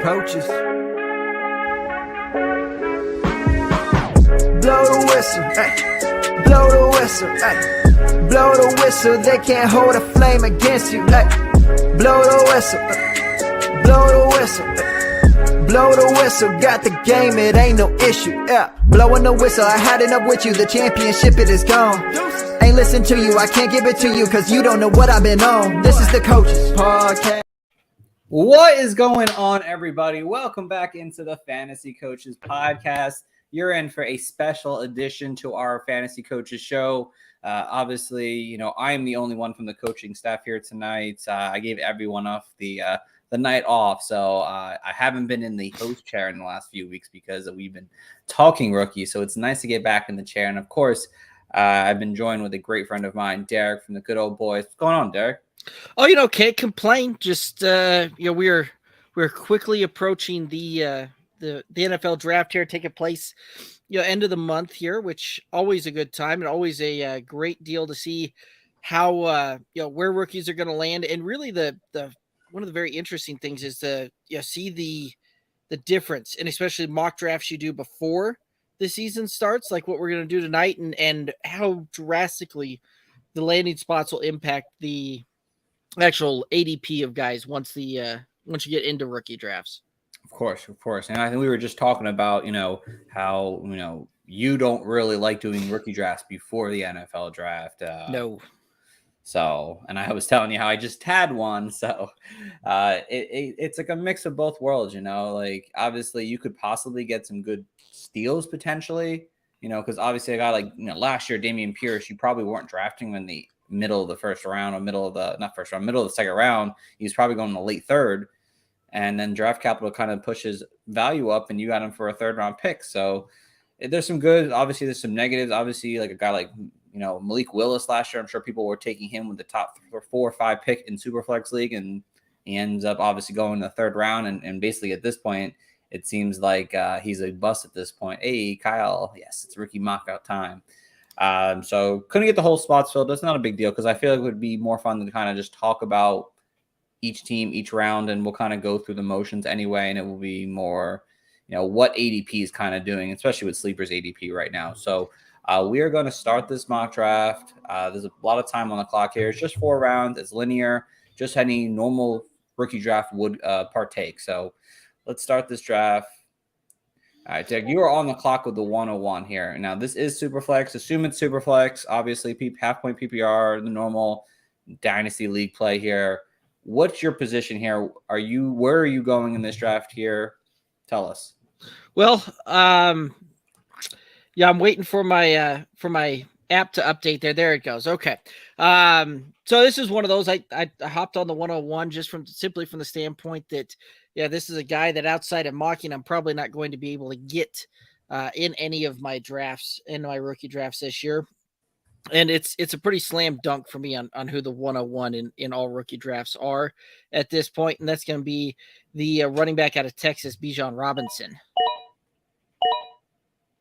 coaches. Blow the whistle, ay. Blow the whistle, ay. Blow the whistle, they can't hold a flame against you, ay. Blow the whistle, blow the whistle, ay. Blow the whistle, got the game, it ain't no issue, yeah. Blowing the whistle, I had enough with you, the championship, it is gone. Ain't listen to you, I can't give it to you, cause you don't know what I've been on. This is the Coaches Podcast. What is going on, everybody? Welcome back into the Fantasy Coaches Podcast. You're in for a special edition to our Fantasy Coaches show. Obviously, I'm the only one from the coaching staff here tonight. I gave everyone off the night off, so I haven't been in the host chair in the last few weeks because we've been talking rookie. So it's nice to get back in the chair. And of course, I've been joined with a great friend of mine, Derek from the Good Old Boys. What's going on, Derek? Oh, can't complain. Just we're quickly approaching the NFL draft here taking place, end of the month here, which always a good time and always a great deal to see how where rookies are going to land. And really the one of the very interesting things is to see the difference, and especially mock drafts you do before the season starts, like what we're going to do tonight, and how drastically the landing spots will impact the actual ADP of guys once you get into rookie drafts. Of course. And I think we were just talking about, how, you don't really like doing rookie drafts before the NFL draft. No. So, and I was telling you how I just had one. So it's like a mix of both worlds, like obviously you could possibly get some good steals potentially, because obviously a guy like, last year, Dameon Pierce, you probably weren't drafting in the middle of the first round or middle of the second round. He's probably going in the late third. And then draft capital kind of pushes value up, and you got him for a third round pick. So there's some good, obviously there's some negatives. Obviously, like a guy like, Malik Willis last year, I'm sure people were taking him with the top 4 or 5 pick in Superflex League. And he ends up obviously going in the third round. And basically at this point, it seems like he's a bust at this point. Hey, Kyle. Yes, it's rookie mock-out time. So couldn't get the whole spots filled. That's not a big deal because I feel like it would be more fun to kind of just talk about each team, each round, and we'll kind of go through the motions anyway, and it will be more, what ADP is kind of doing, especially with Sleeper's ADP right now. So we are going to start this mock draft. There's a lot of time on the clock here. It's just 4 rounds. It's linear, just any normal rookie draft would partake. So let's start this draft. All right, Derek, you are on the clock with the 101 here. Now, this is Superflex. Assume it's Superflex. Obviously, half-point PPR, the normal Dynasty League play here. What's your position here? Where are you going in this draft here? Tell us. Well, I'm waiting for my app to update there. There it goes. Okay. So this is one of those, I hopped on the 101 just simply from the standpoint that, this is a guy that outside of mocking, I'm probably not going to be able to get in any of my drafts, in my rookie drafts this year. And it's a pretty slam dunk for me on who the 101 in all rookie drafts are at this point. And that's going to be the running back out of Texas, Bijan Robinson.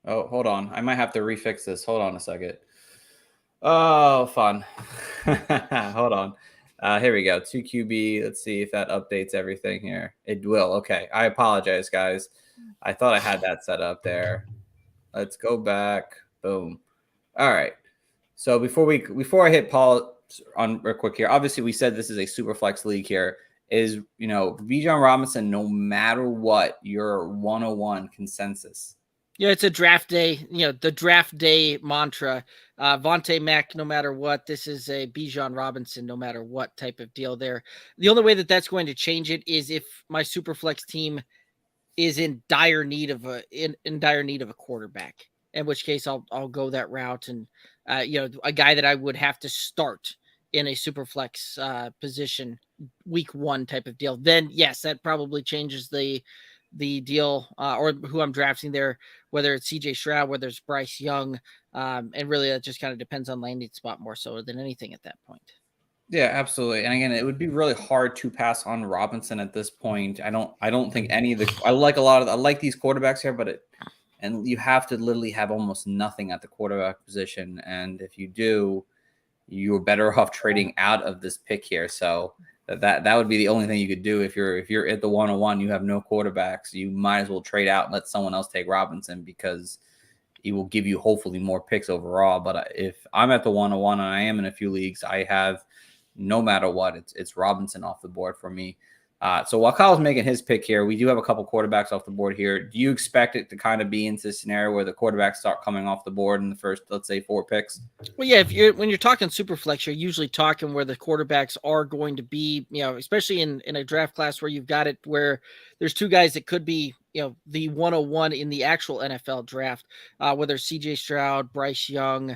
Oh, hold on. I might have to refix this. Hold on a second. Oh, fun. Hold on. Here we go. 2QB. Let's see if that updates everything here. It will. Okay. I apologize, guys. I thought I had that set up there. Let's go back. Boom. All right. So before I hit Paul on real quick here, obviously we said this is a super flex league here. Is Bijan Robinson, no matter what, your 101 consensus? Yeah, it's a draft day. The draft day mantra. Vontae Mack, no matter what. This is a Bijan Robinson, no matter what type of deal there. The only way that's going to change it is if my super flex team is in dire need of a quarterback. In which case I'll go that route, and a guy that I would have to start in a super flex position week 1 type of deal. Then yes, that probably changes the deal or who I'm drafting there, whether it's CJ Stroud, whether it's Bryce Young, and really that just kind of depends on landing spot more so than anything at that point. Yeah, absolutely. And again, it would be really hard to pass on Robinson at this point. I don't think any of the I like these quarterbacks here, but and you have to literally have almost nothing at the quarterback position. And if you do, you're better off trading out of this pick here. So that would be the only thing you could do if you're at the 101. You have no quarterbacks. You might as well trade out and let someone else take Robinson because he will give you hopefully more picks overall. But if I'm at the 101 and I am in a few leagues, I have no matter what, it's Robinson off the board for me. So while Kyle's making his pick here, we do have a couple quarterbacks off the board here. Do you expect it to kind of be into a scenario where the quarterbacks start coming off the board in the first, let's say, 4 picks? Well, yeah, when you're talking Superflex, you're usually talking where the quarterbacks are going to be, especially in a draft class where you've got it where there's 2 guys that could be, the 101 in the actual NFL draft, whether CJ Stroud, Bryce Young.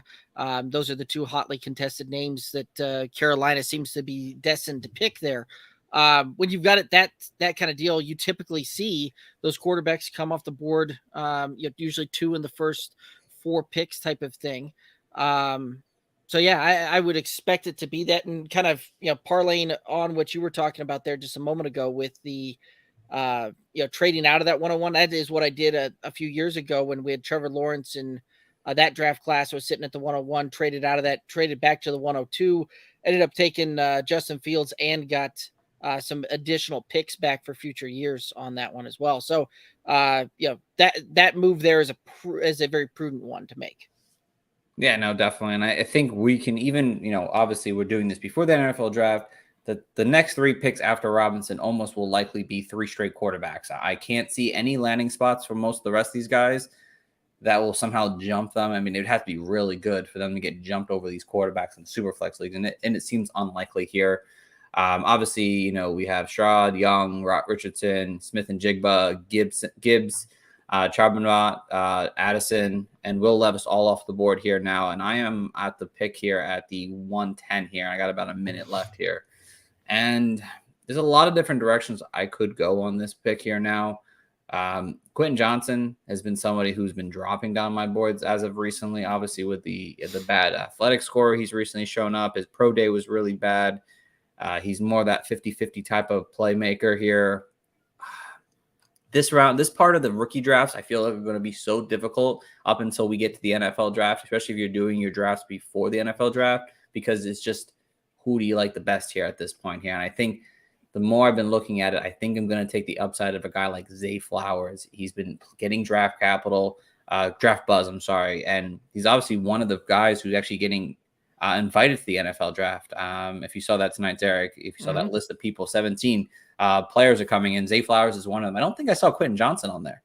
Those are the 2 hotly contested names that Carolina seems to be destined to pick there. When you've got it that kind of deal, you typically see those quarterbacks come off the board, usually 2 in the first 4 picks type of thing. So yeah, I would expect it to be that, and kind of parlaying on what you were talking about there just a moment ago with the trading out of that 101. That is what I did a few years ago when we had Trevor Lawrence in that draft class. Was sitting at the 101, traded out of that, traded back to the 102, ended up taking Justin Fields and got some additional picks back for future years on that one as well. So, that move there is a very prudent one to make. Yeah, no, definitely. And I think we can even, obviously we're doing this before the NFL draft. The next 3 picks after Robinson almost will likely be 3 straight quarterbacks. I can't see any landing spots for most of the rest of these guys that will somehow jump them. I mean, it would have to be really good for them to get jumped over these quarterbacks in super flex leagues. And it seems unlikely here. Obviously, we have Stroud, Young, Richardson, Smith and Jigba, Gibbs, Charbonnet, Addison, and Will Levis all off the board here now. And I am at the pick here at the 110 here. I got about a minute left here. And there's a lot of different directions I could go on this pick here now. Quentin Johnson has been somebody who's been dropping down my boards as of recently, obviously with the bad athletic score he's recently shown up. His pro day was really bad. He's more that 50-50 type of playmaker here. This part of the rookie drafts, I feel like are going to be so difficult up until we get to the NFL draft, especially if you're doing your drafts before the NFL draft, because it's just who do you like the best here at this point here. And I think the more I've been looking at it, I think I'm going to take the upside of a guy like Zay Flowers. He's been getting draft buzz, and he's obviously one of the guys who's actually getting invited to the NFL draft. If you saw that tonight, Derek, if you saw that list of people, 17 players are coming in. Zay Flowers is one of them. I don't think I saw Quentin Johnson on there.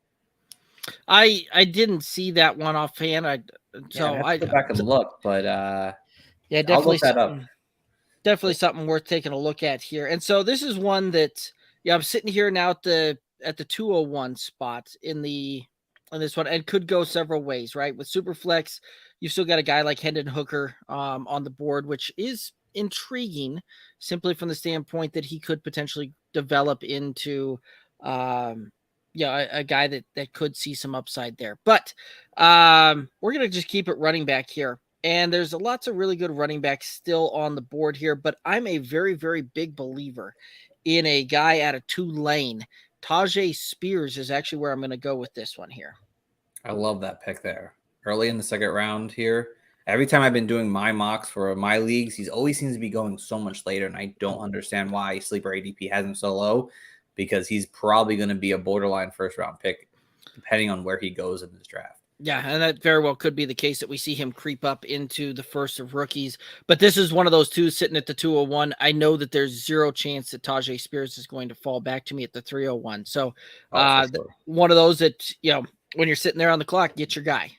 I didn't see that one offhand. I have to go back and look, but yeah, definitely I'll look that up. Definitely something worth taking a look at here. And so this is one that I'm sitting here now at the 201 spot in this one, and could go several ways, right? With Superflex, you've still got a guy like Hendon Hooker on the board, which is intriguing simply from the standpoint that he could potentially develop into a guy that could see some upside there. But we're going to just keep it running back here. And there's lots of really good running backs still on the board here, but I'm a very, very big believer in a guy out of Tulane. Tajay Spears is actually where I'm going to go with this one here. I love that pick there. Early in the second round here. Every time I've been doing my mocks for my leagues, he's always seems to be going so much later, and I don't understand why Sleeper ADP has him so low, because he's probably going to be a borderline first-round pick, depending on where he goes in this draft. Yeah, and that very well could be the case that we see him creep up into the first of rookies. But this is one of those 2 sitting at the 201. I know that there's 0 chance that Tajay Spears is going to fall back to me at the 301. So sure. One of those that, when you're sitting there on the clock, get your guy.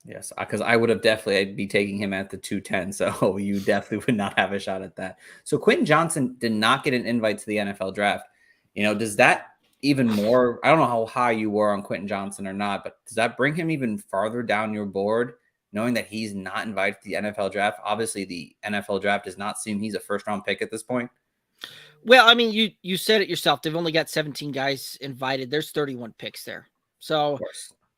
Yes, because I would have definitely be taking him at the 210. So you definitely would not have a shot at that. So Quentin Johnson did not get an invite to the NFL draft. Does that even more, I don't know how high you were on Quentin Johnson or not, but does that bring him even farther down your board, knowing that he's not invited to the NFL draft? Obviously, the NFL draft does not seem he's a first-round pick at this point. Well, I mean, you said it yourself. They've only got 17 guys invited. There's 31 picks there. So,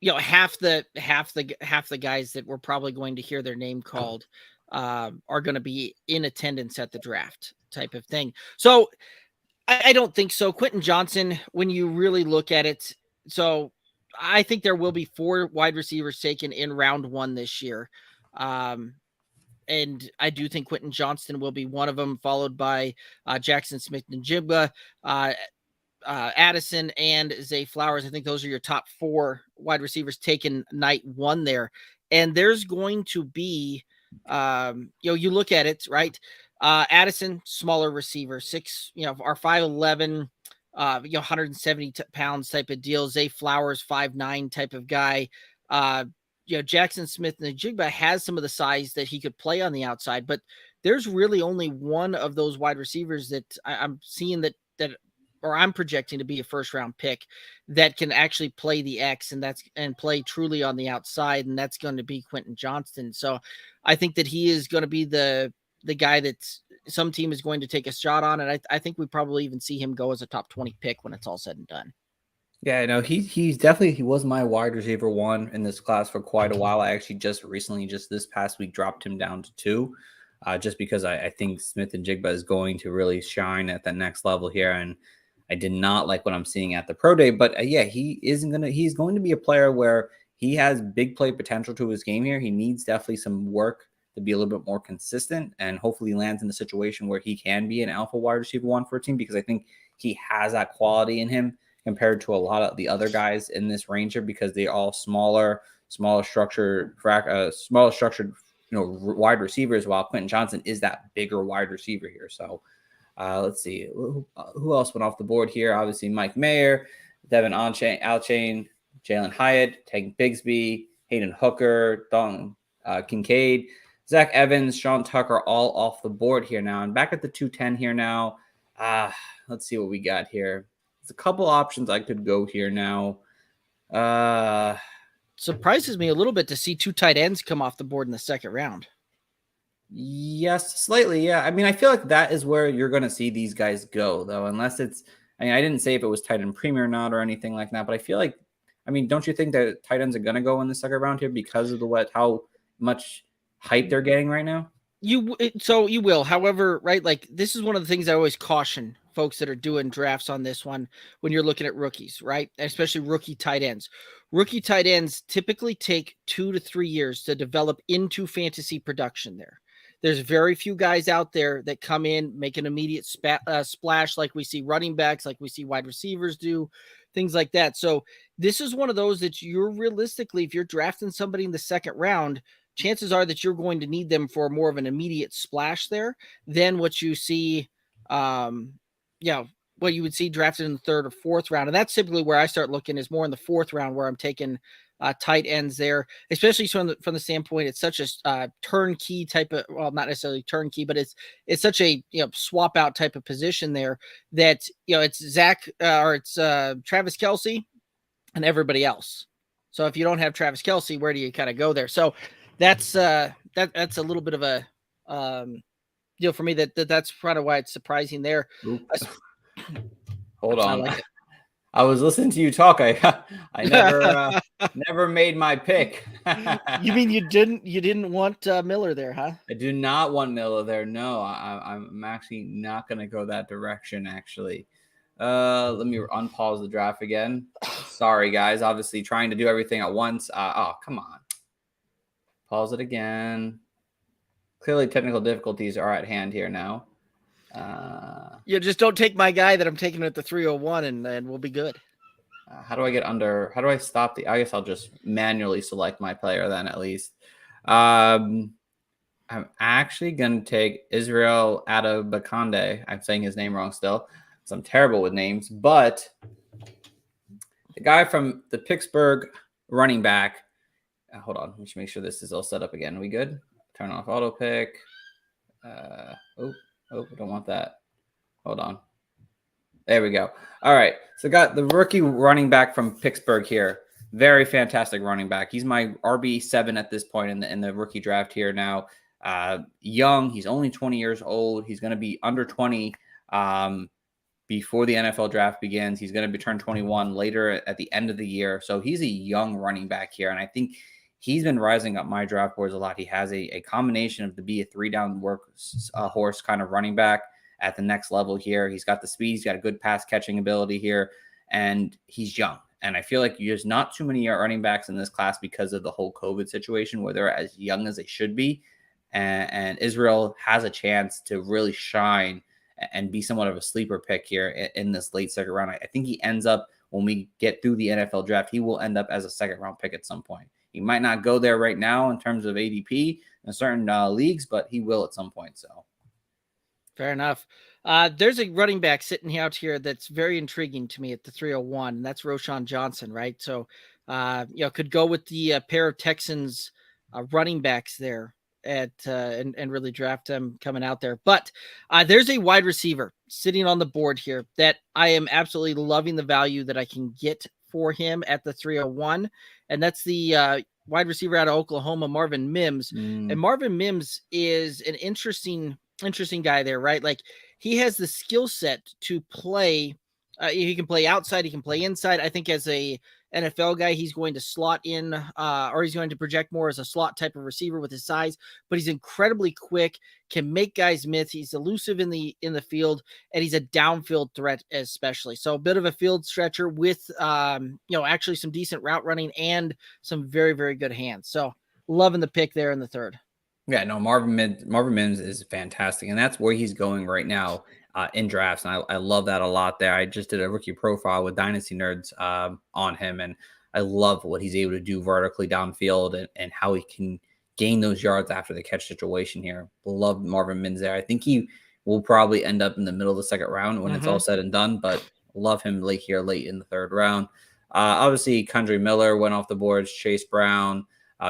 half the guys that we're probably going to hear their name called are going to be in attendance at the draft type of thing. So, I don't think so. Quentin Johnson, when you really look at it, so I think there will be 4 wide receivers taken in round 1 this year. And I do think Quentin Johnston will be one of them, followed by Jackson Smith-Njigba, Addison, and Zay Flowers. I think those are your top 4 wide receivers taken night 1 there. And there's going to be, you look at it, right? Addison, smaller receiver, our 5'11", 170 pounds type of deal. Zay Flowers, 5'9" type of guy. Jackson Smith-Njigba has some of the size that he could play on the outside, but there's really only one of those wide receivers that I'm seeing that or I'm projecting to be a first round pick that can actually play the X and play truly on the outside. And that's going to be Quentin Johnston. So I think that he is going to be the guy that some team is going to take a shot on. And I think we probably even see him go as a top 20 pick when it's all said and done. Yeah, no, he's definitely, he was my wide receiver 1 in this class for quite a while. I actually just this past week, dropped him down to 2, just because I think Smith-Njigba is going to really shine at that next level here. And I did not like what I'm seeing at the pro day, but he's going to be a player where he has big play potential to his game here. He needs definitely some work to be a little bit more consistent, and hopefully lands in a situation where he can be an alpha wide receiver 1 for a team, because I think he has that quality in him compared to a lot of the other guys in this range here, because they're all smaller structured, wide receivers, while Quentin Johnston is that bigger wide receiver here. So let's see who else went off the board here. Obviously, Mike Mayer, Devin Alchain, Jalen Hyatt, Tank Bigsby, Hayden Hooker, Don Kincaid, Zach Evans, Sean Tucker, all off the board here now. And back at the 210 here now. Let's see what we got here. There's a couple options I could go here now. Surprises me a little bit to see 2 tight ends come off the board in the second round. Yes, slightly. Yeah. I mean, I feel like that is where you're going to see these guys go, though, unless it's, I didn't say if it was tight end premium or not or anything like that, but I feel like, don't you think that tight ends are going to go in the second round here because of how much hype they're getting right now? You will. However, right, like this is one of the things I always caution folks that are doing drafts on this one when you're looking at rookies, right? Especially rookie tight ends. Rookie tight ends typically take 2 to 3 years to develop into fantasy production there. There's very few guys out there that come in, make an immediate splash like we see running backs, like we see wide receivers do, things like that. So this is one of those that you're realistically, if you're drafting somebody in the second round, chances are that you're going to need them for more of an immediate splash there than what you see, what you would see drafted in the 3rd or 4th round. And that's typically where I start looking, is more in the 4th round, where I'm taking tight ends there, especially from the standpoint, it's such a turnkey type of, well, not necessarily turnkey, but it's such a swap out type of position there that it's Zach or it's Travis Kelce and everybody else. So if you don't have Travis Kelce, where do you kind of go there? So that's that's a little bit of a deal for me. That's kind of why it's surprising there. Hold on. I was listening to you talk. I never never made my pick. You mean you didn't want Miller there, huh? I do not want Miller there. No, I'm actually not going to go that direction. Actually, let me unpause the draft again. Sorry, guys. Obviously, trying to do everything at once. Oh, come on. Pause it again. Clearly, technical difficulties are at hand here now. Just don't take my guy that I'm taking at the 301, and we'll be good. How do I get under? How do I stop I guess I'll just manually select my player then, at least. I'm actually going to take Israel Adebakande. I'm saying his name wrong still, because I'm terrible with names. But the guy from the Pittsburgh running back. Hold on. We should make sure this is all set up again. Are we good? Turn off auto pick. I don't want that. Hold on. There we go. All right. So got the rookie running back from Pittsburgh here. Very fantastic running back. He's my RB7 at this point in the rookie draft here now. Young. He's only 20 years old. He's going to be under 20 before the NFL draft begins. He's going to be turned 21 later at the end of the year. So he's a young running back here. And I think he's been rising up my draft boards a lot. He has a combination of to be a 3-down horse kind of running back at the next level here. He's got the speed. He's got a good pass catching ability here, and he's young. And I feel like there's not too many running backs in this class because of the whole COVID situation where they're as young as they should be. and Israel has a chance to really shine and be somewhat of a sleeper pick here in this late second round. I think he ends up, when we get through the NFL draft, he will end up as a second round pick at some point. He might not go there right now in terms of ADP in certain leagues, but he will at some point. So fair enough. There's a running back sitting out here that's very intriguing to me at the 301, and that's Roschon Johnson, right? So, could go with the pair of Texans running backs there at and really draft him coming out there. But there's a wide receiver sitting on the board here that I am absolutely loving the value that I can get for him at the 301, and that's the wide receiver out of Oklahoma, Marvin Mims. And Marvin Mims is an interesting guy there, right? Like, he has the skill set to play. He can play outside, he can play inside. I think as a NFL guy, he's going to slot in, or he's going to project more as a slot type of receiver with his size. But he's incredibly quick, can make guys miss. He's elusive in the field, and he's a downfield threat especially. So a bit of a field stretcher with, actually some decent route running and some very, very good hands. So loving the pick there in the third. Yeah, no, Marvin Mims is fantastic, and that's where he's going right now in drafts, and I love that a lot there. I just did a rookie profile with Dynasty Nerds on him, and I love what he's able to do vertically downfield and how he can gain those yards after the catch situation here. Love Marvin Mims there. I think he will probably end up in the middle of the second round when it's all said and done, but love him late in the third round. Obviously, Kendre Miller went off the boards, Chase Brown,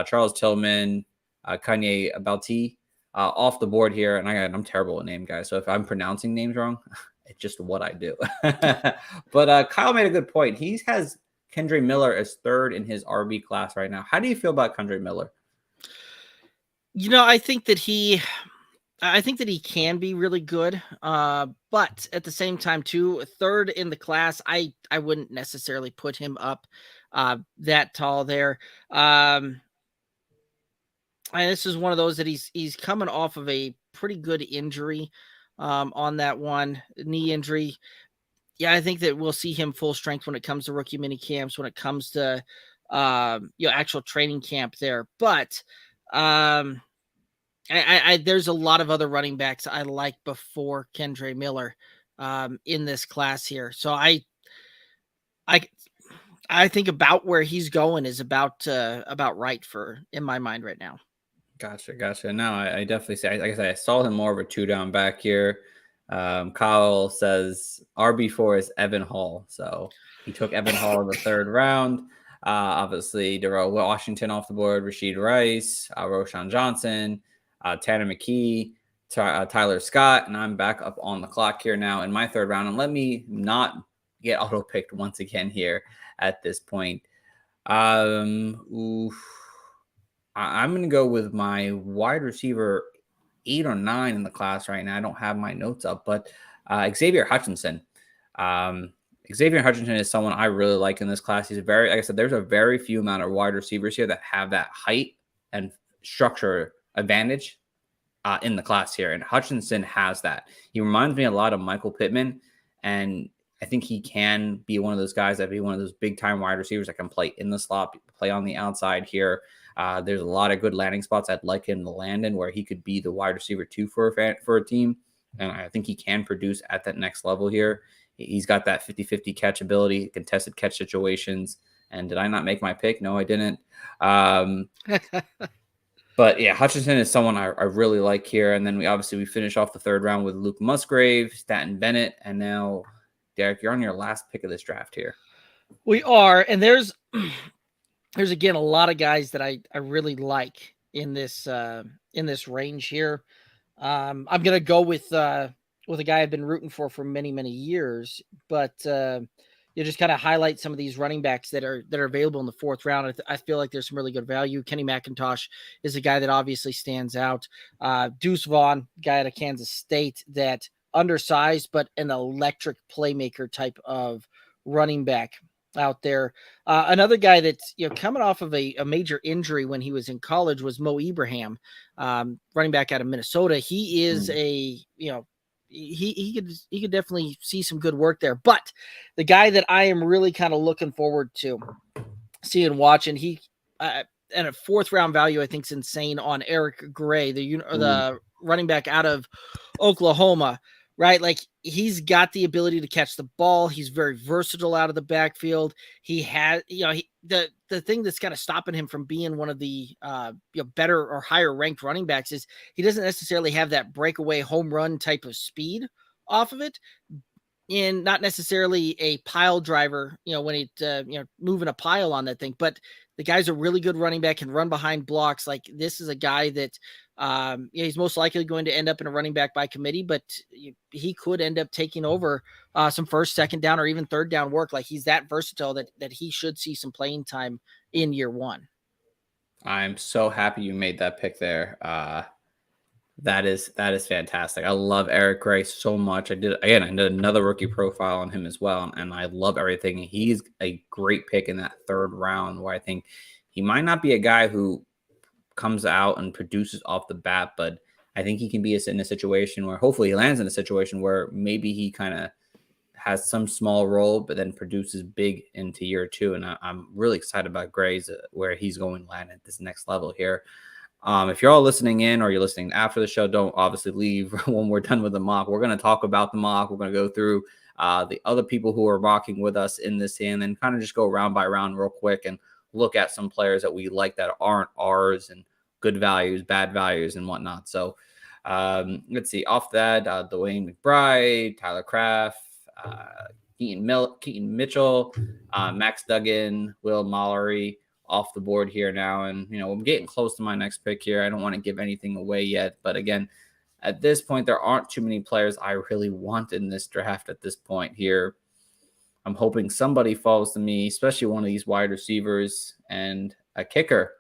Charles Tillman, Kanye Balti off the board here. And I'm terrible at name guys. So if I'm pronouncing names wrong, it's just what I do. But Kyle made a good point. He has Kendre Miller as third in his RB class right now. How do you feel about Kendre Miller? I think that he can be really good. But at the same time too, third in the class, I wouldn't necessarily put him up that tall there. And this is one of those that he's coming off of a pretty good injury on that one knee injury. Yeah, I think that we'll see him full strength when it comes to rookie mini camps, when it comes to actual training camp there. But there's a lot of other running backs I like before Kendre Miller in this class here. So I think about where he's going is about right in my mind right now. Gotcha. No, I definitely say, like I said, I saw him more of a 2-down back here. Kyle says RB4 is Evan Hall. So he took Evan Hall in the third round. Obviously, Darrell Washington off the board, Rashid Rice, Roschon Johnson, Tanner McKee, Tyler Scott, and I'm back up on the clock here now in my third round. And let me not get auto-picked once again here at this point. I'm going to go with my wide receiver 8 or 9 in the class right now. I don't have my notes up, but Xavier Hutchinson. Xavier Hutchinson is someone I really like in this class. He's like I said, there's a very few amount of wide receivers here that have that height and structure advantage in the class here. And Hutchinson has that. He reminds me a lot of Michael Pittman. And I think he can be one of those guys that be one of those big time wide receivers that can play in the slot, play on the outside here. There's a lot of good landing spots I'd like him to land in where he could be the wide receiver 2 for a team. And I think he can produce at that next level here. He's got that 50-50 catch ability, contested catch situations. And did I not make my pick? No, I didn't. But yeah, Hutchinson is someone I really like here. And then we finish off the third round with Luke Musgrave, Stanton Bennett. And now, Derek, you're on your last pick of this draft here. We are. And there's again a lot of guys that I really like in this range here. I'm gonna go with a guy I've been rooting for many years, but you just kind of highlight some of these running backs that are available in the fourth round. I feel like there's some really good value. Kenny McIntosh is a guy that obviously stands out. Deuce Vaughn, guy out of Kansas State, that undersized but an electric playmaker type of running back out there. Another guy that's coming off of a major injury when he was in college was Mo Ibrahim, running back out of Minnesota. He is he could definitely see some good work there. But the guy that I am really kind of looking forward to seeing watching, and a 4th round value, I think, is insane on Eric Gray, the running back out of Oklahoma, right? Like, he's got the ability to catch the ball. He's very versatile out of the backfield. He has, the thing that's kind of stopping him from being one of the better or higher ranked running backs is he doesn't necessarily have that breakaway home run type of speed off of it, and not necessarily a pile driver, when it, moving a pile on that thing, but the guy's a really good running back, can run behind blocks. Like, this is a guy that, he's most likely going to end up in a running back by committee, but he could end up taking over some first, second down, or even third down work. Like, he's that versatile that he should see some playing time in year 1. I'm so happy you made that pick there. That is fantastic. I love Eric Gray so much. I did another rookie profile on him as well, and I love everything. He's a great pick in that 3rd round, where I think he might not be a guy who comes out and produces off the bat, but I think he can be in a situation where hopefully he lands in a situation where maybe he kind of has some small role, but then produces big into year 2. And I'm really excited about Gray's where he's going to land at this next level here. If you're all listening in or you're listening after the show, don't obviously leave when we're done with the mock. We're going to talk about the mock. We're going to go through the other people who are mocking with us in this, and then kind of just go round by round real quick and look at some players that we like that aren't ours, and good values, bad values, and whatnot. So let's see. Off that, Dwayne McBride, Tyler Kraft, Keaton Mitchell, Max Duggan, Will Mallory, off the board here now. And, I'm getting close to my next pick here. I don't want to give anything away yet. But again, at this point, there aren't too many players I really want in this draft at this point here. I'm hoping somebody falls to me, especially one of these wide receivers, and a kicker.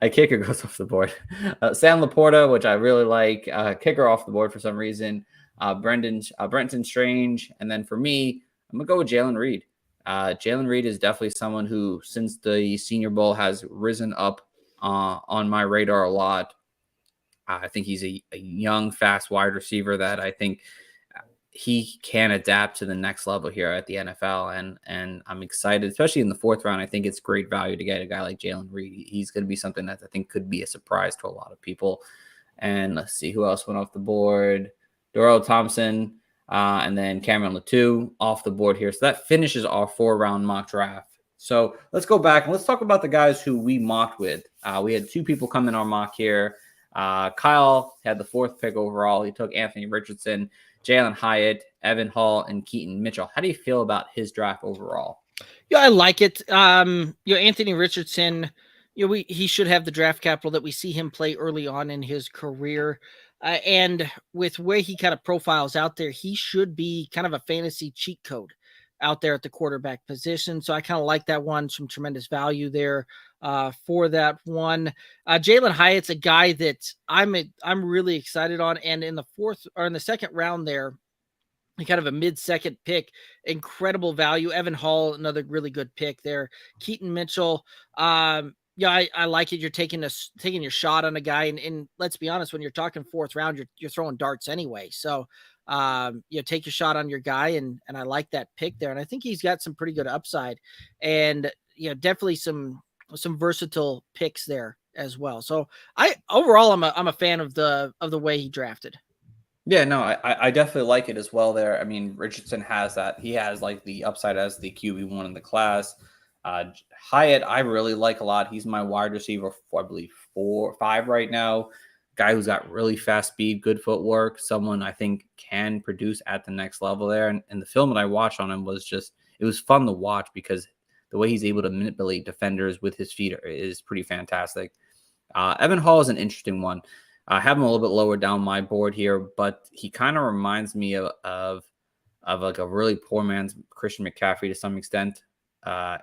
A kicker goes off the board. Sam Laporta, which I really like. Kicker off the board for some reason. Brenton Strange. And then for me, I'm going to go with Jalen Reed. Jalen Reed is definitely someone who, since the Senior Bowl, has risen up on my radar a lot. I think he's a young, fast wide receiver that I think he can adapt to the next level here at the NFL. And I'm excited, especially in the 4th round. I think it's great value to get a guy like Jalen Reed. He's going to be something that I think could be a surprise to a lot of people. And let's see who else went off the board. Darrell Thompson, and then Cameron Latou off the board here. So that finishes our 4-round mock draft. So let's go back and let's talk about the guys who we mocked with. We had 2 people come in our mock here. Kyle had the 4th pick overall. He took Anthony Richardson, Jalen Hyatt, Evan Hall, and Keaton Mitchell. How do you feel about his draft overall? Yeah, I like it. Anthony Richardson, he should have the draft capital that we see him play early on in his career. And with where he kind of profiles out there, he should be kind of a fantasy cheat code out there at the quarterback position. So I kind of like that one. Some tremendous value there for that one. Jalen Hyatt's a guy that I'm really excited on. And in the 2nd round there, kind of a mid-second pick, incredible value. Evan Hall, another really good pick there. Keaton Mitchell, I like it. You're taking your shot on a guy, and let's be honest, when you're talking 4th round, you're throwing darts anyway. So, take your shot on your guy, and I like that pick there. And I think he's got some pretty good upside, and definitely some versatile picks there as well. So overall, I'm a fan of the way he drafted. Yeah, no, I definitely like it as well there. I mean, Richardson has that. He has like the upside as the QB1 in the class. Hyatt, I really like a lot. He's my wide receiver for, I believe, 4 or 5 right now. Guy who's got really fast speed, good footwork, someone I think can produce at the next level there. And the film that I watched on him was it was fun to watch because the way he's able to manipulate defenders with his feet is pretty fantastic. Evan Hall is an interesting one. I have him a little bit lower down my board here, but he kind of reminds me of like a really poor man's Christian McCaffrey to some extent.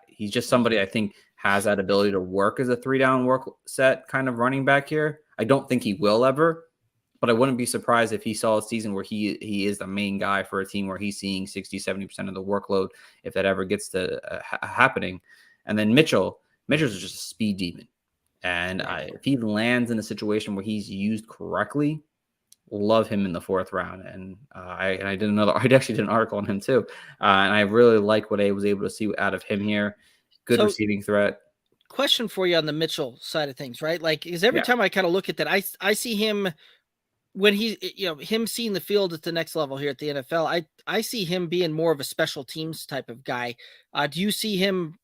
He's just somebody I think has that ability to work as a 3-down work set kind of running back here. I don't think he will ever, but I wouldn't be surprised if he saw a season where he is the main guy for a team where he's seeing 60-70% of the workload, if that ever gets to happening. And then Mitchell's just a speed demon. And if he lands in a situation where he's used correctly, love him in the 4th round. And I actually did an article on him too. And I really like what I was able to see out of him here. Good receiving threat. question for you on the Mitchell side of things, right? Like, because every Yeah. time I kind of look at that, I see him when he, him seeing the field at the next level here at the NFL. I see him being more of a special teams type of guy. Do you see him,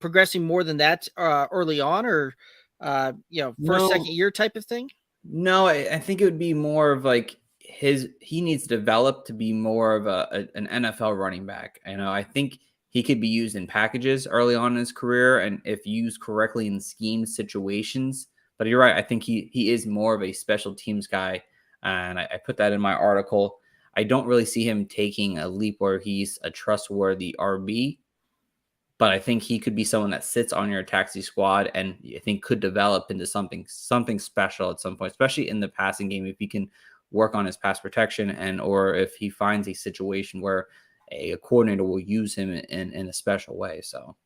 progressing more than that early on, or first, No, second year type of thing? no, I think it would be more of like he needs to develop to be more of an NFL running back. I think he could be used in packages early on in his career, and if used correctly in scheme situations. But you're right. I think he is more of a special teams guy, and I put that in my article. I don't really see him taking a leap where he's a trustworthy RB, but I think he could be someone that sits on your taxi squad, and I think could develop into something special at some point, especially in the passing game if he can work on his pass protection, and or if he finds a situation where a coordinator will use him in a special way. So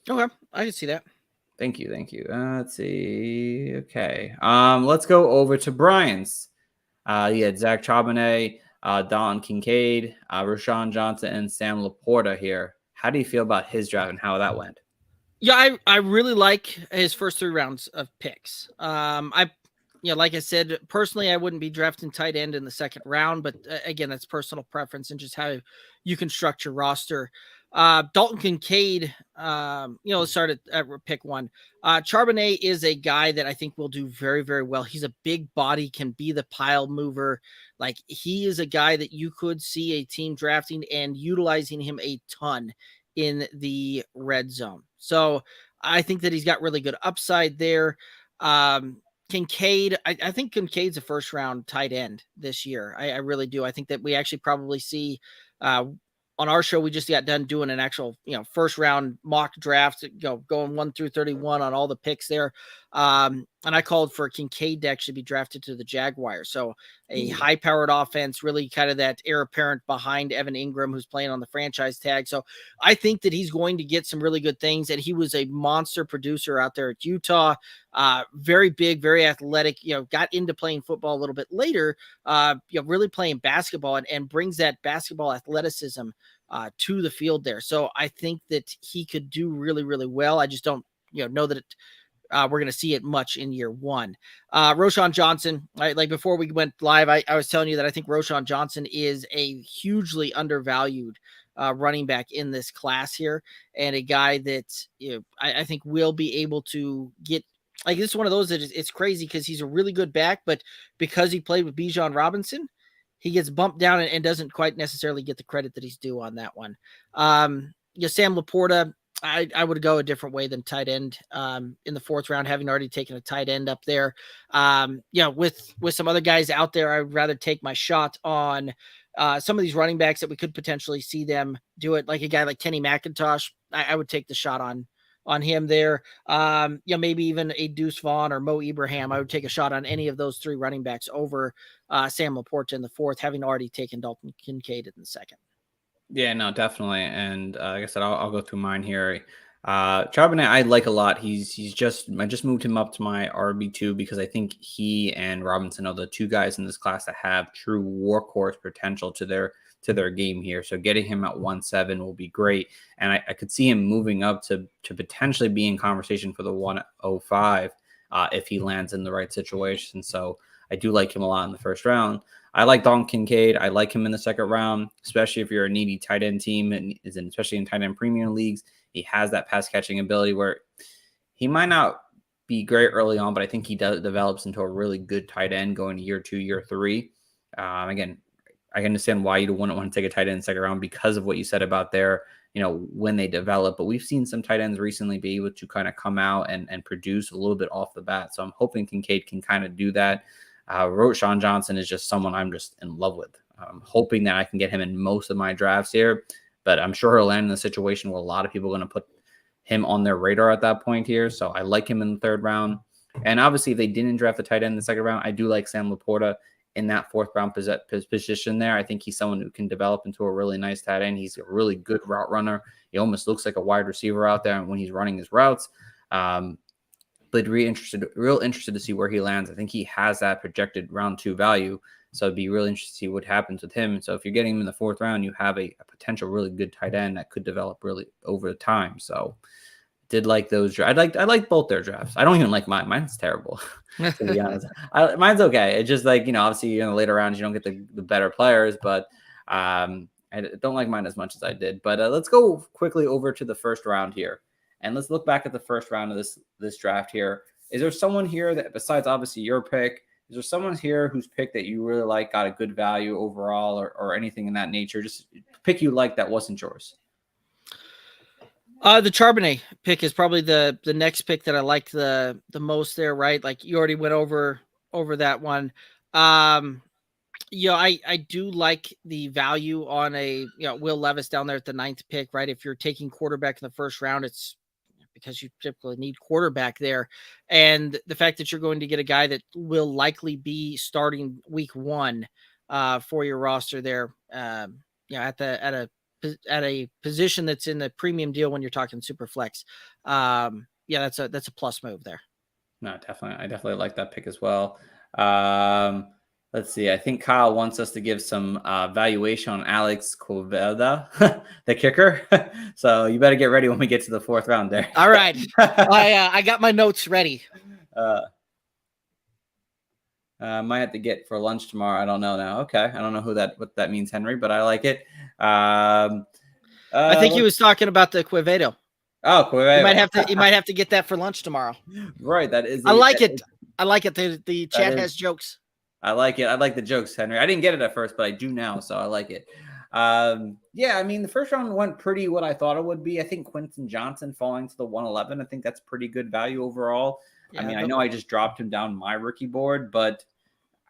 Okay, I can see that. thank you. Let's see. Okay, let's go over to Brian's. He had Zach Charbonnet, Don Kincaid, Rashawn Johnson, and Sam Laporta here. How do you feel about his draft and how that went? Yeah, I really like his first 3 rounds of picks. Like I said, personally, I wouldn't be drafting tight end in the second round, but again, that's personal preference and just how you construct your roster. Dalton Kincaid, started at pick 1. Charbonnet is a guy that I think will do very, very well. He's a big body, can be the pile mover. Like, he is a guy that you could see a team drafting and utilizing him a ton in the red zone. So I think that he's got really good upside there. Kincaid, I think Kincaid's a first round tight end this year. I really do. I think that we actually probably see on our show, we just got done doing an actual, first round mock draft, going 1 through 31 on all the picks there. And I called for Kincaid to actually be drafted to the Jaguars. So a high powered offense, really kind of that heir apparent behind Evan Ingram, who's playing on the franchise tag. So I think that he's going to get some really good things. And he was a monster producer out there at Utah. Very big, very athletic, got into playing football a little bit later, really playing basketball and brings that basketball athleticism to the field there. So I think that he could do really, really well. I just don't, know that we're going to see it much in year 1. Roschon Johnson, like before we went live, I was telling you that I think Roschon Johnson is a hugely undervalued running back in this class here, and a guy that I think will be able to get. Like, this is one of those that it's crazy because he's a really good back, but because he played with Bijan Robinson, he gets bumped down and doesn't quite necessarily get the credit that he's due on that one. Sam Laporta, I would go a different way than tight end in the 4th round, having already taken a tight end up there. With some other guys out there, I'd rather take my shot on some of these running backs that we could potentially see them do it. Like a guy like Kenny McIntosh, I would take the shot on him there. Maybe even a Deuce Vaughn or Mo Ibrahim. I would take a shot on any of those 3 running backs over Sam Laporta in the 4th, having already taken Dalton Kincaid in the 2nd. Yeah, no, definitely. And like I said, I'll go through mine here. Charbonnet, I like a lot. I just moved him up to my RB2 because I think he and Robinson are the 2 guys in this class that have true workhorse potential to their game here. So getting him at 1.7 will be great. And I could see him moving up to potentially be in conversation for the 105 if he lands in the right situation. So I do like him a lot in the first round. I like Don Kincaid. I like him in the 2nd round, especially if you're a needy tight end team, and especially in tight end premium leagues. He has that pass catching ability where he might not be great early on, but I think he develops into a really good tight end going to year 2, year 3. Again, I understand why you wouldn't want to take a tight end in the 2nd round because of what you said about their, when they develop. But we've seen some tight ends recently be able to kind of come out and produce a little bit off the bat. So I'm hoping Kincaid can kind of do that. Roschon Johnson is just someone I'm just in love with. I'm hoping that I can get him in most of my drafts here, but I'm sure he'll land in a situation where a lot of people are going to put him on their radar at that point here. So I like him in the 3rd round. And obviously, if they didn't draft the tight end in the 2nd round, I do like Sam Laporta in that 4th round position there. I think he's someone who can develop into a really nice tight end. He's a really good route runner. He almost looks like a wide receiver out there when he's running his routes. But real interested to see where he lands. I think he has that projected round 2 value. So it'd be really interesting to see what happens with him. So if you're getting him in the 4th round, you have a potential really good tight end that could develop really over time. So did like those. I like both their drafts. I don't even like mine. Mine's terrible, to be honest. Mine's okay. It's just like, obviously in the later rounds you don't get the better players, but I don't like mine as much as I did. But let's go quickly over to the first round here, and let's look back at the first round of this draft here. Is there someone here that, besides obviously your pick, is there someone here whose pick that you really like, got a good value overall, or anything in that nature? Just pick you like that wasn't yours. The Charbonnet pick is probably the next pick that I liked the most there, right? Like you already went over that one. I do like the value on a Will Levis down there at the 9th pick, right? If you're taking quarterback in the first round, it's because you typically need quarterback there. And the fact that you're going to get a guy that will likely be starting week 1 for your roster there, at a position that's in the premium deal when you're talking super flex. That's a plus move there. No, definitely. I definitely like that pick as well. Let's see. I think Kyle wants us to give some valuation on Alex Koveda, the kicker. So you better get ready when we get to the 4th round there. All right. I got my notes ready. Might have to get for lunch tomorrow. I don't know now. Okay. I don't know what that means, Henry, but I like it. I think he was talking about the Quevedo. Oh, Quevedo. You might have to get that for lunch tomorrow. Right. That is. I like it. The chat has jokes. I like it. I like the jokes, Henry. I didn't get it at first, but I do now, so I like it. The first round went pretty what I thought it would be. I think Quentin Johnson falling to the 111. I think that's pretty good value overall. Yeah, I know I just dropped him down my rookie board, but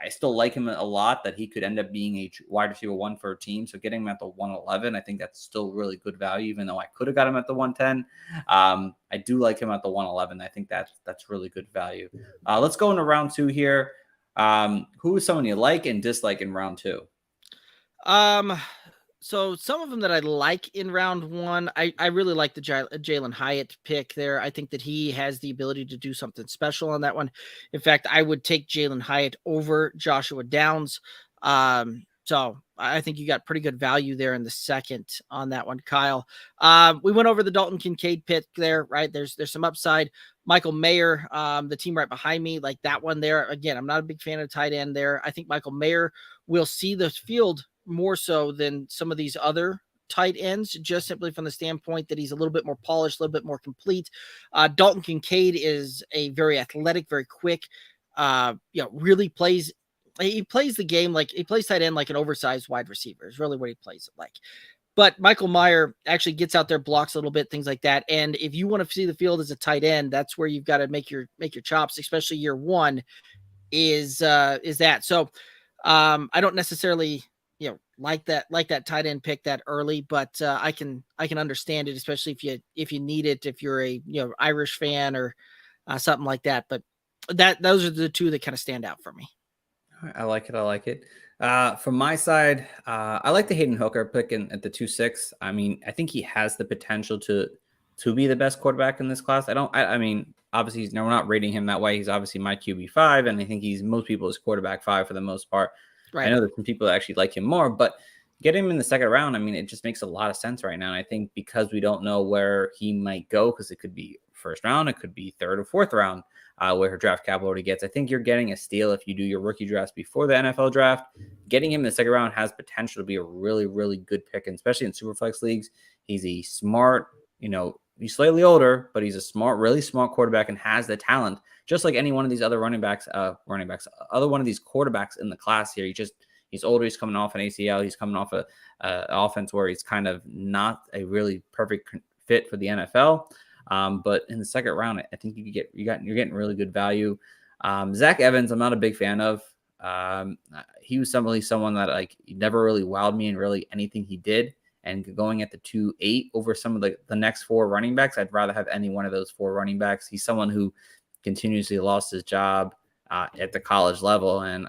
I still like him a lot, that he could end up being a wide receiver 1 for a team. So getting him at the 111, I think that's still really good value, even though I could have got him at the 110. I do like him at the 111. I think that's really good value. Let's go into round 2 here. Who is someone you like and dislike in round 2? So some of them that I like in round 1, I really like the Jalen Hyatt pick there. I think that he has the ability to do something special on that one. In fact, I would take Jalen Hyatt over Joshua Downs. So I think you got pretty good value there in the 2nd on that one, Kyle. We went over the Dalton Kincaid pick there, right? There's some upside. Michael Mayer, the team right behind me, like that one there. Again, I'm not a big fan of tight end there. I think Michael Mayer will see the field more so than some of these other tight ends, just simply from the standpoint that he's a little bit more polished, a little bit more complete. Dalton Kincaid is a very athletic, very quick, really plays the game like he plays tight end like an oversized wide receiver is really what he plays it like. But Michael Mayer actually gets out there, blocks a little bit, things like that. And if you want to see the field as a tight end, that's where you've got to make your chops, especially year 1 is that. So I don't necessarily like that tight end pick that early, but I can understand it, especially if you need it, if you're a Irish fan or something like that. But those are the 2 that kind of stand out for me. I like it. From my side, I like the Hayden Hooker pick at the 2-6. I think he has the potential to be the best quarterback in this class. Obviously we're not rating him that way. He's obviously my QB5, and I think he's most people's quarterback 5 for the most part. Right. I know there's some people that actually like him more, but getting him in the 2nd round, it just makes a lot of sense right now. And I think because we don't know where he might go, because it could be 1st round, it could be 3rd or 4th round, where her draft capital already gets. I think you're getting a steal if you do your rookie drafts before the NFL draft. Getting him in the 2nd round has potential to be a really, really good pick, and especially in superflex leagues. He's a smart, he's slightly older, but he's a really smart quarterback and has the talent, just like any one of these other other one of these quarterbacks in the class here. He's older. He's coming off an ACL. He's coming off an offense where he's kind of not a really perfect fit for the NFL. But in the 2nd round, I think you're getting really good value. Zach Evans, I'm not a big fan of. He was someone that he never really wowed me in really anything he did. And going at the 2-8 over some of the next 4 running backs, I'd rather have any one of those 4 running backs. He's someone who continuously lost his job at the college level. And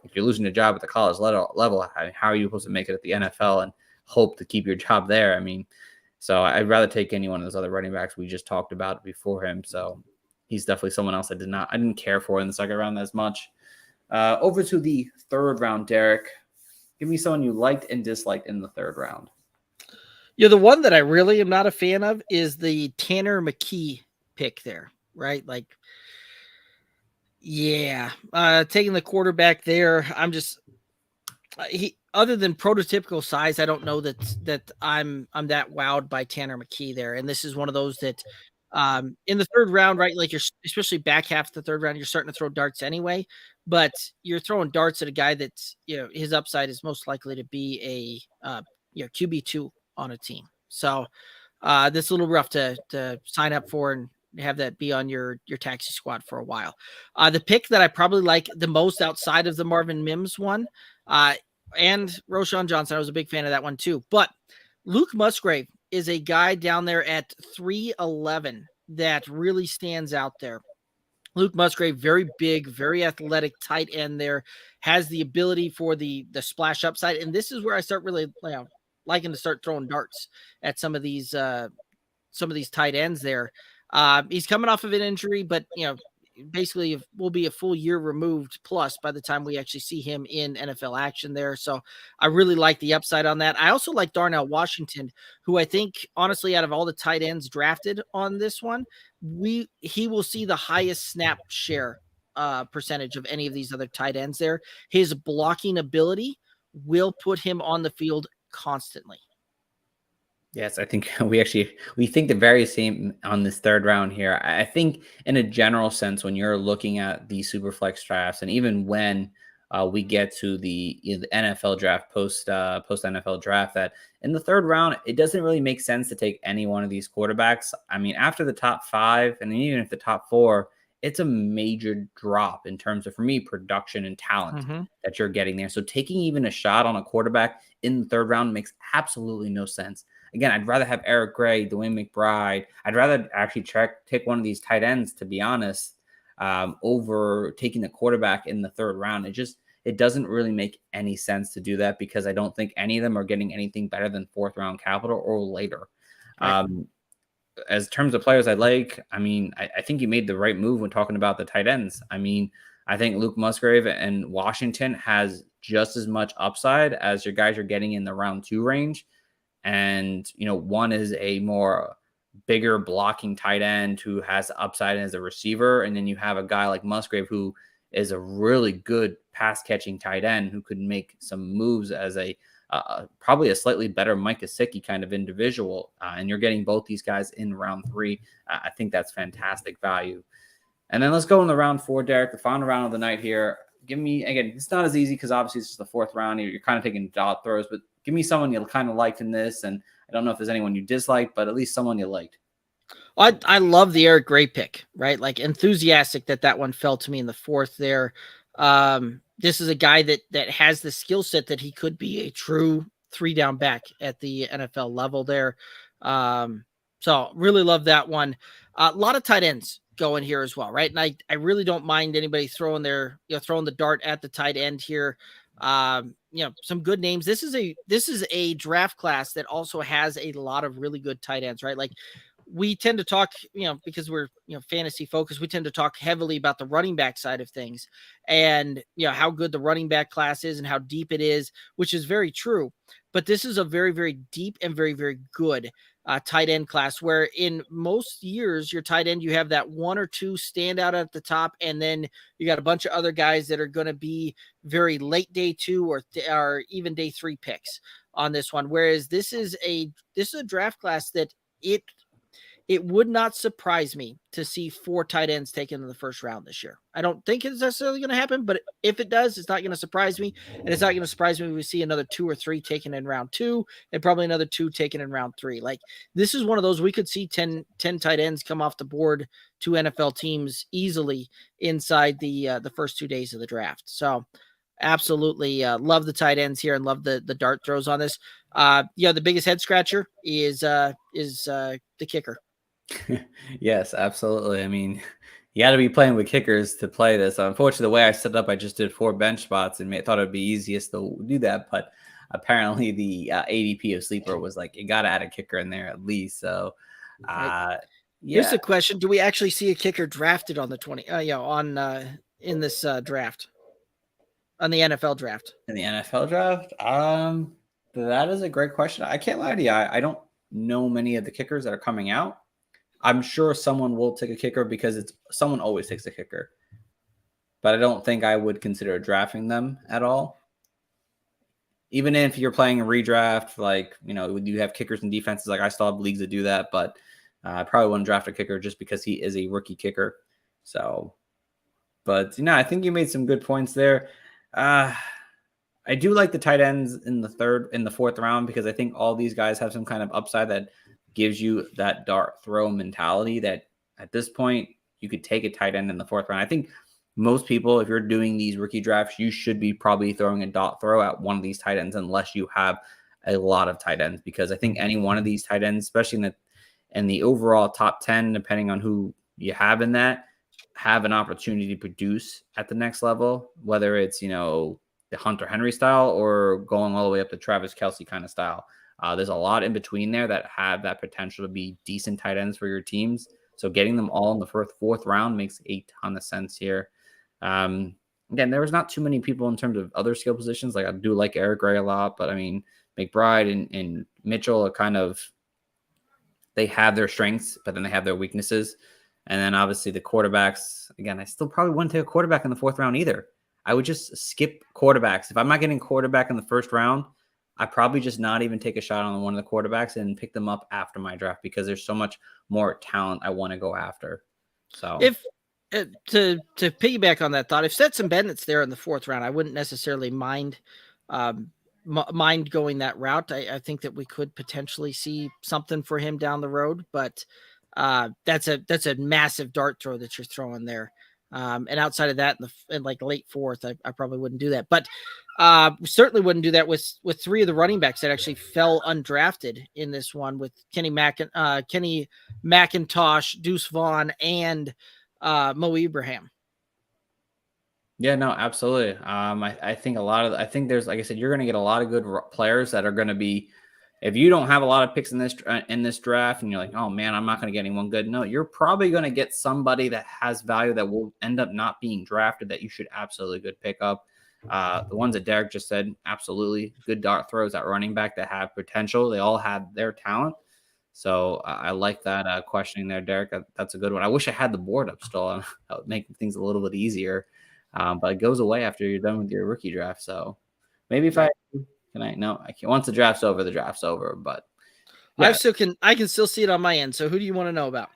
if you're losing a job at the college level, how are you supposed to make it at the NFL and hope to keep your job there? So I'd rather take any one of those other running backs we just talked about before him. So he's definitely someone else I didn't care for in the 2nd round as much. Over to the 3rd round, Derek. Give me someone you liked and disliked in the 3rd round. The one that I really am not a fan of is the Tanner McKee pick there, right? Like, yeah, taking the quarterback there. I'm just he other than prototypical size, I don't know that I'm that wowed by Tanner McKee there. And this is one of those that in the third round, right? Like you're especially back half of the third round, you're starting to throw darts anyway, but you're throwing darts at a guy that's his upside is most likely to be a QB2 on a team. So this is a little rough to sign up for and have that be on your taxi squad for a while. The pick that I probably like the most outside of the Marvin Mims one, and Roshan Johnson, I was a big fan of that one too. But Luke Musgrave is a guy down there at 311 that really stands out there. Luke Musgrave, very big, very athletic tight end there, has the ability for the splash upside. And this is where I start really liking to start throwing darts at some of these tight ends there. He's coming off of an injury, but basically will be a full year removed plus by the time we actually see him in NFL action there. So I really like the upside on that. I also like Darnell Washington, who I think honestly out of all the tight ends drafted on this one, he will see the highest snap share percentage of any of these other tight ends there. His blocking ability will put him on the field constantly. Yes, I think we think the very same on this third round here. I think in a general sense, when you're looking at the super flex drafts, and even when we get to the NFL draft post NFL draft, that in the third round, it doesn't really make sense to take any one of these quarterbacks. I mean, after the top 5, and even if the top 4, it's a major drop in terms of, for me, production and talent that you're getting there. So taking even a shot on a quarterback in the third round makes absolutely no sense. Again, I'd rather have Eric Gray, Dwayne McBride. I'd rather actually take one of these tight ends, to be honest, over taking the quarterback in the third round. It doesn't really make any sense to do that, because I don't think any of them are getting anything better than fourth round capital or later. Right. As terms of players I like, I mean, I think you made the right move when talking about the tight ends. I mean, I think Luke Musgrave and Washington has just as much upside as your guys are getting in the round 2 range. And, one is a more bigger blocking tight end who has upside as a receiver. And then you have a guy like Musgrave, who is a really good pass catching tight end who could make some moves as probably a slightly better Mike Gesicki kind of individual. And you're getting both these guys in round 3. I think that's fantastic value. And then let's go in the round 4, Derek, the final round of the night here. Give me, again, it's not as easy because obviously it's the 4th round. You're kind of taking dot throws, but give me someone you kind of liked in this. And I don't know if there's anyone you disliked, but at least someone you liked. I love the Eric Gray pick, right? Like, enthusiastic that one fell to me in the 4th there. This is a guy that has the skill set that he could be a true 3-down back at the NFL level there. So really love that one. A lot of tight ends going here as well, right? And I really don't mind anybody throwing the dart at the tight end here. Some good names. This is a draft class that also has a lot of really good tight ends, right? Like, we tend to talk, because we're, fantasy focused, we tend to talk heavily about the running back side of things and, how good the running back class is and how deep it is, which is very true. But this is a very, very deep and very, very good tight end class, where in most years, your tight end, you have that 1 or 2 stand out at the top. And then you got a bunch of other guys that are going to be very late day 2 or even day 3 picks on this one. Whereas this is a draft class that it would not surprise me to see 4 tight ends taken in the first round this year. I don't think it's necessarily going to happen, but if it does, it's not going to surprise me. And it's not going to surprise me if we see another 2 or 3 taken in round 2 and probably another 2 taken in round 3. Like, this is one of those, we could see 10 tight ends come off the board to NFL teams easily inside the first 2 days of the draft. So absolutely love the tight ends here and love the dart throws on this. The biggest head scratcher is the kicker. Yes, absolutely. I mean, you got to be playing with kickers to play this. Unfortunately, the way I set it up, I just did 4 bench spots and thought it'd be easiest to do that. But apparently the ADP of Sleeper was like, you got to add a kicker in there at least. So, Here's the question. Do we actually see a kicker drafted on the 20, in this draft? On the NFL draft? In the NFL draft? That is a great question. I can't lie to you. I don't know many of the kickers that are coming out. I'm sure someone will take a kicker because someone always takes a kicker. But I don't think I would consider drafting them at all. Even if you're playing a redraft, like, you have kickers and defenses, like I still have leagues that do that, but I probably wouldn't draft a kicker just because he is a rookie kicker. So, but, I think you made some good points there. I do like the tight ends in the fourth round, because I think all these guys have some kind of upside that gives you that dart throw mentality that at this point you could take a tight end in the fourth round. I think most people, if you're doing these rookie drafts, you should be probably throwing a dot throw at one of these tight ends, unless you have a lot of tight ends, because I think any one of these tight ends, especially in the overall top 10, depending on who you have in that, have an opportunity to produce at the next level, whether it's, the Hunter Henry style or going all the way up to Travis Kelce kind of style. There's a lot in between there that have that potential to be decent tight ends for your teams. So getting them all in the fourth round makes a ton of sense here. Again, there was not too many people in terms of other skill positions. Like, I do like Eric Gray a lot, but I mean, McBride and Mitchell are kind of, they have their strengths, but then they have their weaknesses. And then obviously the quarterbacks, again, I still probably wouldn't take a quarterback in the fourth round either. I would just skip quarterbacks. If I'm not getting quarterback in the first round, I probably just not even take a shot on one of the quarterbacks and pick them up after my draft, because there's so much more talent I want to go after. So if to piggyback on that thought, if Stetson Bennett's there in the fourth round, I wouldn't necessarily mind going that route. I think that we could potentially see something for him down the road, but that's a massive dart throw that you're throwing there. And outside of that, in like late fourth, I probably wouldn't do that. But certainly wouldn't do that with three of the running backs that actually fell undrafted in this one, with Kenny McIntosh, Deuce Vaughn, and Mo Ibrahim. Yeah, no, absolutely. I think I think there's, like I said, you're going to get a lot of good players that are going to be, if you don't have a lot of picks in this draft and you're like, oh man, I'm not going to get anyone good. No, you're probably going to get somebody that has value that will end up not being drafted that you should absolutely good pick up. The ones that Derek just said, absolutely good dart throws at running back that have potential. They all have their talent. So I like that questioning there, Derek. That's a good one. I wish I had the board up still. That would make things a little bit easier. But it goes away after you're done with your rookie draft. So maybe if I can't. Once the draft's over, the draft's over. But yeah. I can still see it on my end. So who do you want to know about?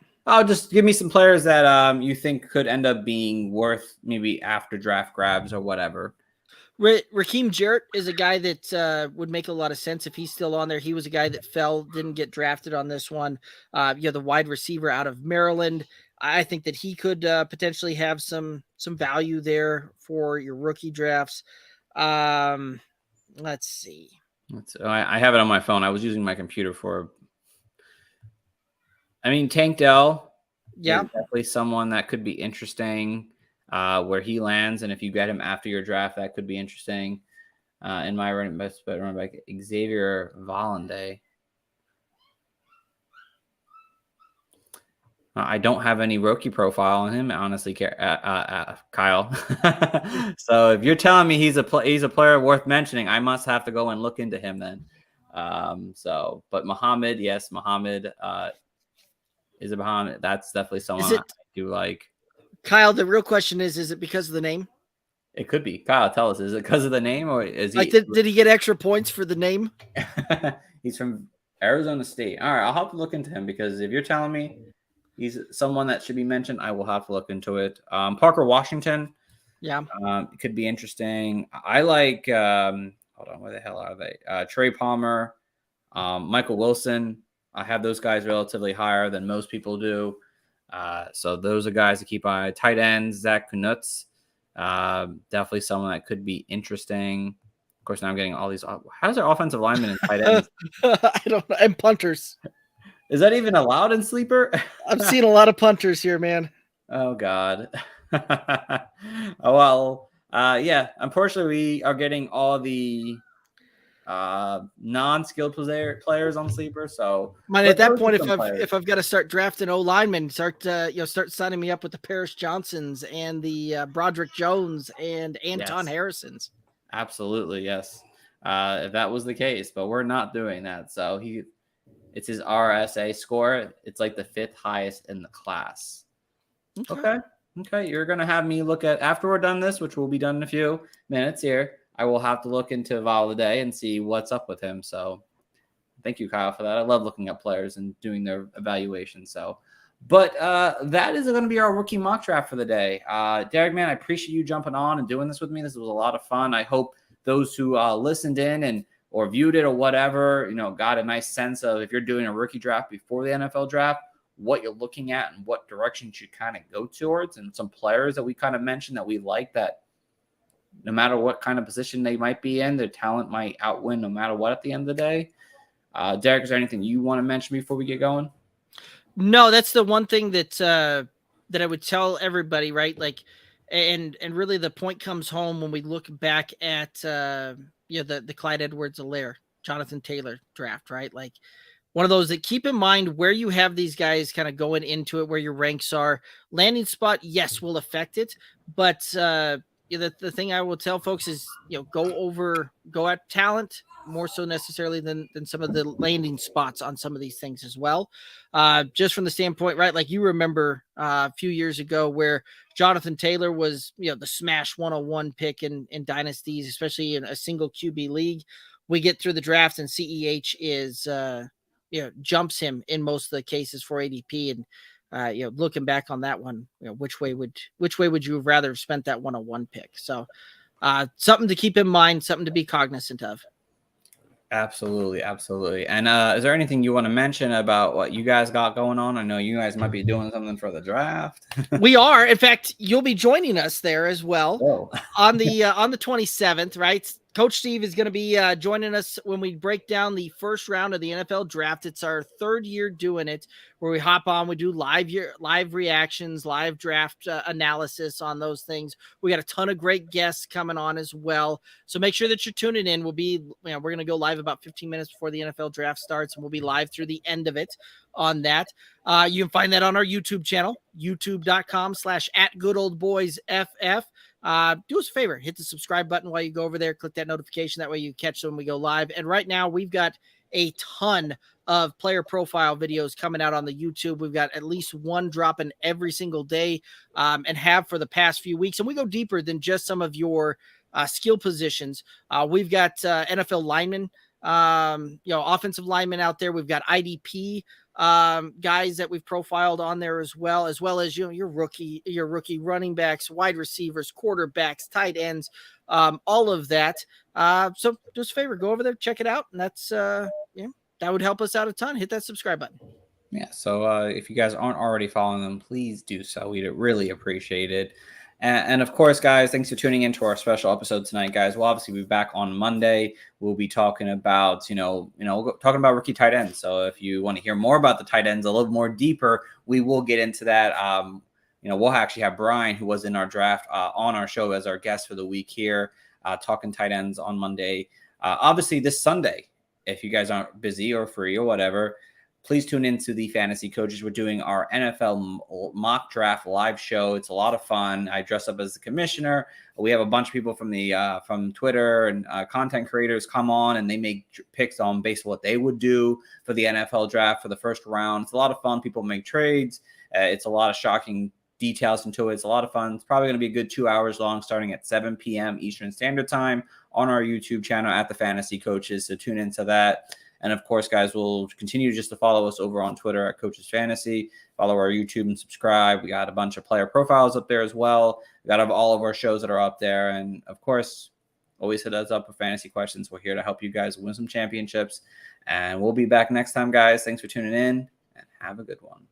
Just give me some players that you think could end up being worth maybe after draft grabs or whatever. Raheem Jarrett is a guy that would make a lot of sense if he's still on there. He was a guy that didn't get drafted on this one. The wide receiver out of Maryland. I think that he could potentially have some value there for your rookie drafts. Let's see. I have it on my phone. I was using my computer Tank Dell. Yeah, definitely someone that could be interesting. Where he lands, and if you get him after your draft, that could be interesting. In my running back, Xavier Valande. I don't have any rookie profile on him, honestly, Kyle. So if you're telling me he's a player worth mentioning, I must have to go and look into him then. But Muhammad, yes, Muhammad is a Muhammad. That's definitely someone I do like. Kyle, the real question is it because of the name? It could be. Kyle, tell us, is it because of the name, or is he? Did he get extra points for the name? He's from Arizona State. All right, I'll have to look into him, because if you're telling me he's someone that should be mentioned, I will have to look into it. Parker Washington. Yeah. It could be interesting. I like, hold on, where the hell are they? Trey Palmer, Michael Wilson. I have those guys relatively higher than most people do. So those are guys to keep on. Tight ends, Zach Knutz. Definitely someone that could be interesting. Of course, now I'm getting all these. How's our offensive linemen and tight ends? I don't know. And punters. Is that even allowed in Sleeper? I'm seeing a lot of punters here, man. Oh, God. Well, yeah. Unfortunately, we are getting all the non-skilled players on Sleeper. So, at that point, if I've got to start drafting linemen, start signing me up with the Paris Johnsons and the Broderick Jones and Anton Harrisons. Absolutely, yes. If that was the case, but we're not doing that. So It's his RSA score. It's like the 5th highest in the class. Okay. You're going to have me look at, after we're done this, which will be done in a few minutes here, I will have to look into Valladay and see what's up with him. So thank you, Kyle, for that. I love looking at players and doing their evaluation. So, but that is going to be our rookie mock draft for the day. Derek, man, I appreciate you jumping on and doing this with me. This was a lot of fun. I hope those who listened in and or viewed it or whatever, got a nice sense of, if you're doing a rookie draft before the NFL draft, what you're looking at and what direction you should kind of go towards, and some players that we kind of mentioned that we like, that no matter what kind of position they might be in, their talent might outwin no matter what at the end of the day. Derek, is there anything you want to mention before we get going? No, that's the one thing that that I would tell everybody, right? Like, and really the point comes home when we look back at the Clyde Edwards-Helaire, Jonathan Taylor draft, right? Like, one of those that keep in mind where you have these guys kind of going into it, where your ranks are. Landing spot, yes, will affect it, but the thing I will tell folks is, go at talent more so necessarily than some of the landing spots on some of these things as well. Just from the standpoint, right? Like, you remember a few years ago where Jonathan Taylor was, the smash 101 pick in dynasties, especially in a single QB league. We get through the draft and CEH is, jumps him in most of the cases for ADP. And, looking back on that one, which way would you have rather have spent that 101 pick? So something to keep in mind, something to be cognizant of. Absolutely. And is there anything you want to mention about what you guys got going on? I know you guys might be doing something for the draft. We are. In fact, you'll be joining us there as well on the 27th, right? Coach Steve is going to be joining us when we break down the first round of the NFL draft. It's our 3rd year doing it, where we hop on, we do live reactions, live draft analysis on those things. We got a ton of great guests coming on as well. So make sure that you're tuning in. We're going to go live about 15 minutes before the NFL draft starts, and we'll be live through the end of it on that. You can find that on our YouTube channel, youtube.com/@goodoldboysff. Do us a favor, hit the subscribe button while you go over there, click that notification. That way you catch them when we go live. And right now we've got a ton of player profile videos coming out on the YouTube. We've got at least one dropping every single day, and have for the past few weeks. And we go deeper than just some of your skill positions. We've got NFL linemen, offensive linemen out there. We've got IDP guys that we've profiled on there as well as your rookie running backs, wide receivers, quarterbacks, tight ends, all of that. So do us a favor, go over there, check it out, and that's that would help us out a ton. Hit that subscribe button. Yeah, so if you guys aren't already following them, please do so. We'd really appreciate it. And of course, guys, thanks for tuning into our special episode tonight, guys. We'll obviously be back on Monday. We'll be talking about, talking about rookie tight ends. So if you want to hear more about the tight ends a little more deeper, we will get into that. We'll actually have Brian, who was in our draft, on our show as our guest for the week here, talking tight ends on Monday. Obviously, this Sunday, if you guys aren't busy or free or whatever, please tune into the Fantasy Coaches. We're doing our NFL mock draft live show. It's a lot of fun. I dress up as the commissioner. We have a bunch of people from the from Twitter and content creators come on, and they make picks on based on what they would do for the NFL draft for the first round. It's a lot of fun. People make trades. It's a lot of shocking details into it. It's a lot of fun. It's probably going to be a good 2 hours long, starting at 7 p.m. Eastern Standard Time on our YouTube channel at the Fantasy Coaches. So tune into that. And of course, guys, we'll continue just to follow us over on Twitter at Coaches Fantasy. Follow our YouTube and subscribe. We got a bunch of player profiles up there as well. We got all of our shows that are up there. And of course, always hit us up with fantasy questions. We're here to help you guys win some championships. And we'll be back next time, guys. Thanks for tuning in, and have a good one.